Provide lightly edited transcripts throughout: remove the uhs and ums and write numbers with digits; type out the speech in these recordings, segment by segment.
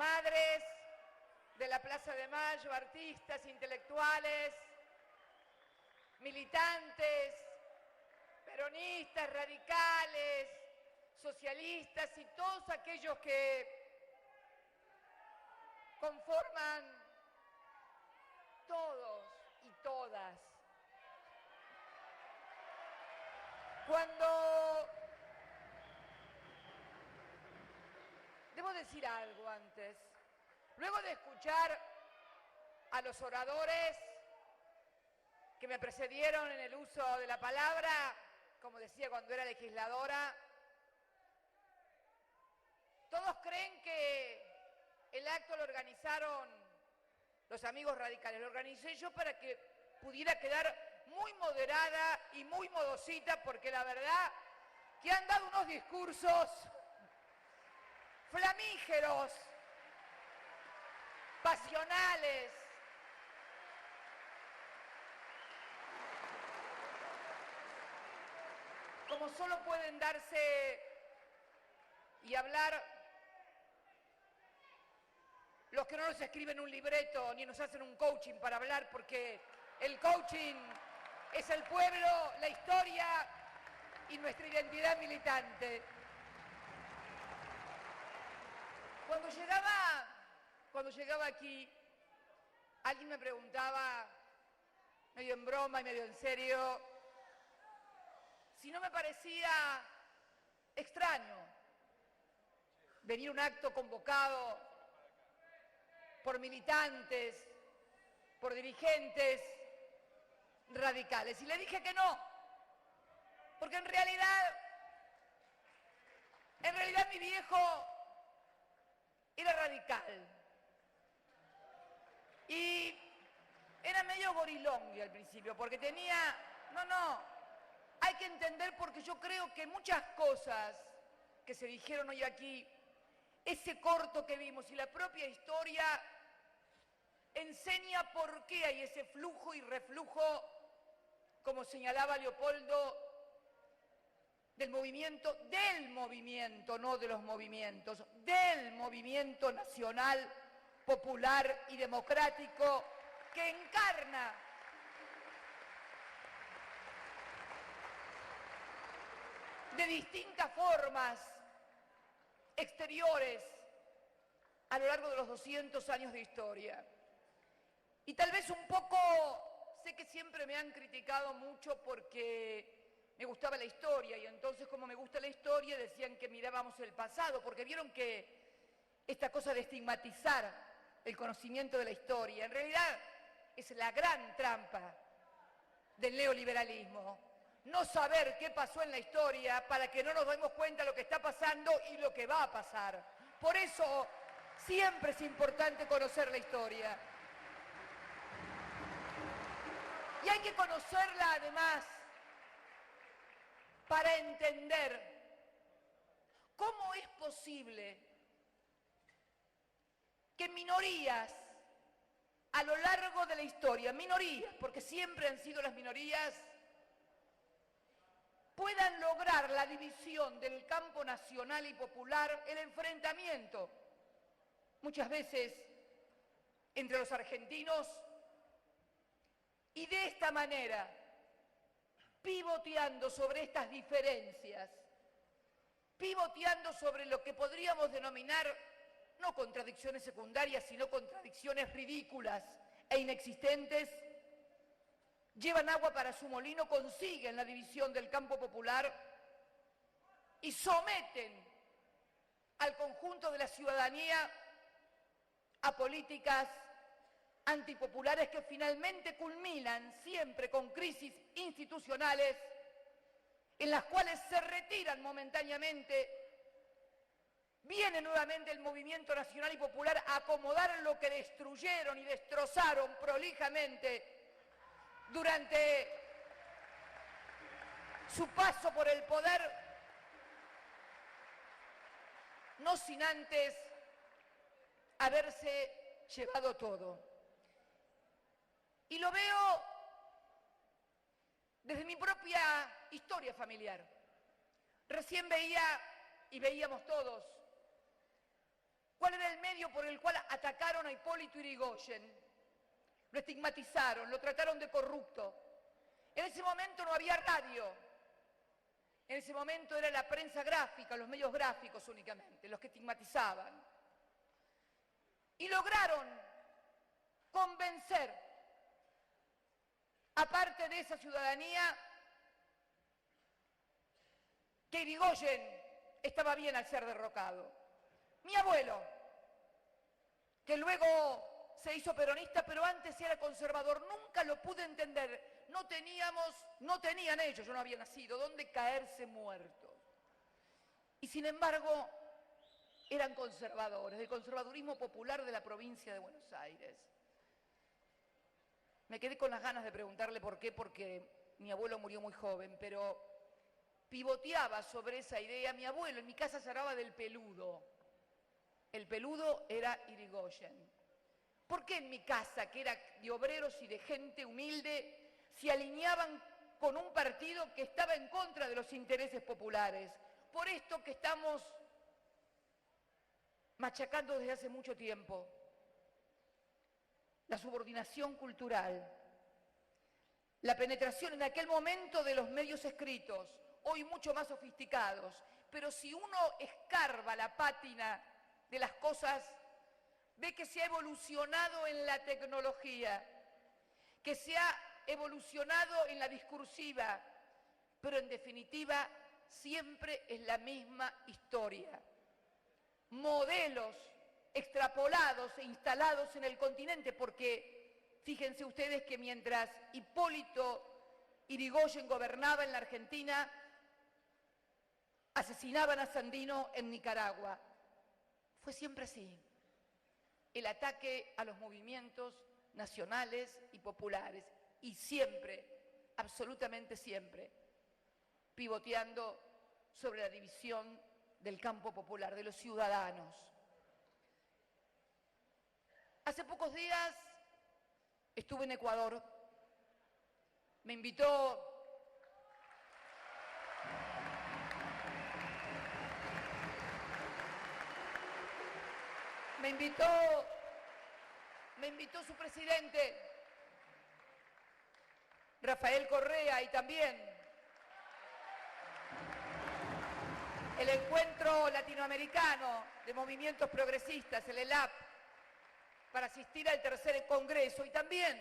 madres de la Plaza de Mayo, artistas, intelectuales, militantes, peronistas, radicales, socialistas y todos aquellos que conforman todos y todas. Debo decir algo antes. Luego de escuchar a los oradores que me precedieron en el uso de la palabra, como decía cuando era legisladora, todos creen que el acto lo organizaron los amigos radicales. Lo organicé yo para que pudiera quedar muy moderada y muy modosita, porque la verdad que han dado unos discursos flamígeros, pasionales, como solo pueden darse y hablar los que no nos escriben un libreto ni nos hacen un coaching para hablar, porque el coaching es el pueblo, la historia y nuestra identidad militante. Cuando llegaba aquí, alguien me preguntaba, medio en broma y medio en serio, si no me parecía extraño venir a un acto convocado por militantes, por dirigentes radicales. Y le dije que no, porque en realidad mi viejo era radical. Y era medio gorilongui al principio, porque tenía... hay que entender, porque yo creo que muchas cosas que se dijeron hoy aquí, ese corto que vimos y la propia historia enseña por qué hay ese flujo y reflujo, como señalaba Leopoldo, del movimiento, no de los movimientos, del movimiento nacional, popular y democrático que encarna de distintas formas exteriores a lo largo de los 200 años de historia. Y tal vez un poco, sé que siempre me han criticado mucho porque me gustaba la historia, y entonces como me gusta la historia decían que mirábamos el pasado, porque vieron que esta cosa de estigmatizar el conocimiento de la historia, en realidad es la gran trampa del neoliberalismo. No saber qué pasó en la historia para que no nos demos cuenta de lo que está pasando y lo que va a pasar. Por eso siempre es importante conocer la historia. Y hay que conocerla además para entender cómo es posible que minorías a lo largo de la historia, minorías, porque siempre han sido las minorías, puedan lograr la división del campo nacional y popular, el enfrentamiento, muchas veces entre los argentinos, y de esta manera, pivoteando sobre estas diferencias, pivoteando sobre lo que podríamos denominar no contradicciones secundarias, sino contradicciones ridículas e inexistentes, llevan agua para su molino, consiguen la división del campo popular y someten al conjunto de la ciudadanía a políticas antipopulares que finalmente culminan siempre con crisis institucionales en las cuales se retiran momentáneamente. Viene nuevamente el movimiento nacional y popular a acomodar lo que destruyeron y destrozaron prolijamente durante su paso por el poder, no sin antes haberse llevado todo. Y lo veo desde mi propia historia familiar. Recién veía, y veíamos todos, ¿Cuál era el medio por el cual atacaron a Hipólito Yrigoyen? Lo estigmatizaron, lo trataron de corrupto. En ese momento no había radio. En ese momento era la prensa gráfica, los medios gráficos únicamente, los que estigmatizaban. Y lograron convencer a parte de esa ciudadanía que Yrigoyen estaba bien al ser derrocado. Mi abuelo, que luego se hizo peronista, pero antes era conservador, nunca lo pude entender. No tenían ellos, yo no había nacido, dónde caerse muertos. Y sin embargo, eran conservadores, del conservadurismo popular de la provincia de Buenos Aires. Me quedé con las ganas de preguntarle por qué, porque mi abuelo murió muy joven, pero pivoteaba sobre esa idea. Mi abuelo en mi casa se hablaba del peludo. El peludo era Yrigoyen. ¿Por qué en mi casa, que era de obreros y de gente humilde, se alineaban con un partido que estaba en contra de los intereses populares? Por esto que estamos machacando desde hace mucho tiempo. La subordinación cultural, la penetración en aquel momento de los medios escritos, hoy mucho más sofisticados, pero si uno escarba la pátina de las cosas, ve que se ha evolucionado en la tecnología, que se ha evolucionado en la discursiva, pero en definitiva siempre es la misma historia. Modelos extrapolados e instalados en el continente, porque fíjense ustedes que mientras Hipólito Yrigoyen gobernaba en la Argentina, asesinaban a Sandino en Nicaragua. Fue siempre así. El ataque a los movimientos nacionales y populares, y siempre, absolutamente siempre, pivoteando sobre la división del campo popular, de los ciudadanos. Hace pocos días estuve en Ecuador, me invitó su presidente, Rafael Correa, y también el Encuentro Latinoamericano de Movimientos Progresistas, el ELAP, para asistir al tercer congreso y también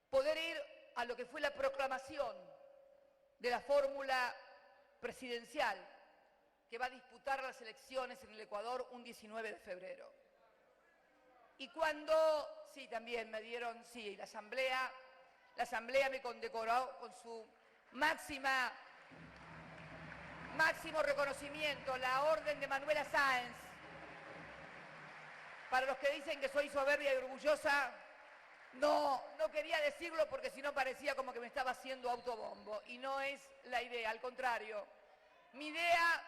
poder ir a lo que fue la proclamación de la fórmula presidencial que va a disputar las elecciones en el Ecuador un 19 de febrero. Y cuando, sí, también me dieron, sí, la asamblea me condecoró con su máximo reconocimiento, la Orden de Manuela Sáenz. Para los que dicen que soy soberbia y orgullosa, no quería decirlo porque si no parecía como que me estaba haciendo autobombo. Y no es la idea, al contrario. Mi idea,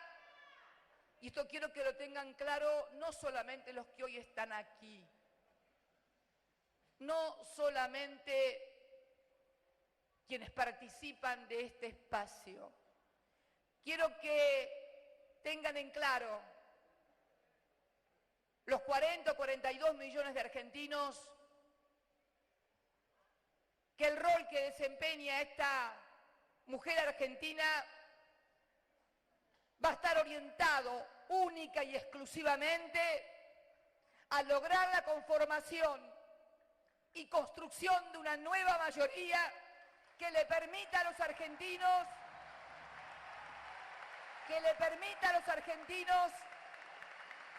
y esto quiero que lo tengan claro, no solamente los que hoy están aquí, no solamente quienes participan de este espacio. Quiero que tengan en claro los 40 o 42 millones de argentinos que el rol que desempeña esta mujer argentina va a estar orientado única y exclusivamente a lograr la conformación y construcción de una nueva mayoría que le permita a los argentinos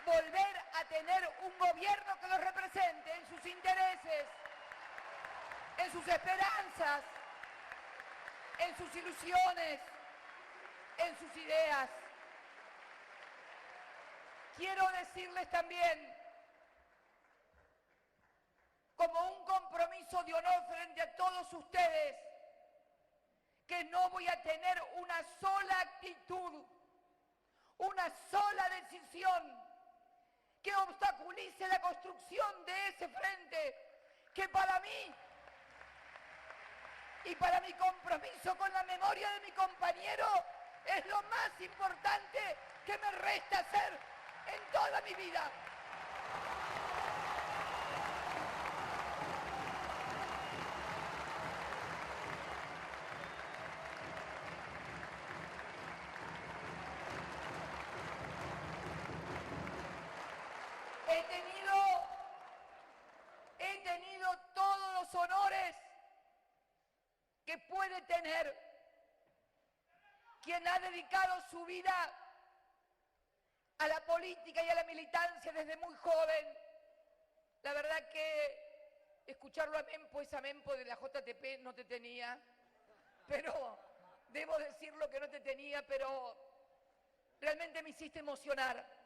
volver a tener un gobierno que los represente en sus intereses, en sus esperanzas, en sus ilusiones, en sus ideas. Quiero decirles también, como un compromiso de honor frente a todos ustedes, que no voy a tener una sola actitud, una sola decisión que obstaculice la construcción de ese frente, que para mí y para mi compromiso con la memoria de mi compañero Es lo más importante que me resta hacer en toda mi vida. He tenido todos los honores que puede tener quien ha dedicado su vida a la política y a la militancia desde muy joven. La verdad que escucharlo a Mempo de la JTP no te tenía, pero debo decirlo que no te tenía, pero realmente me hiciste emocionar.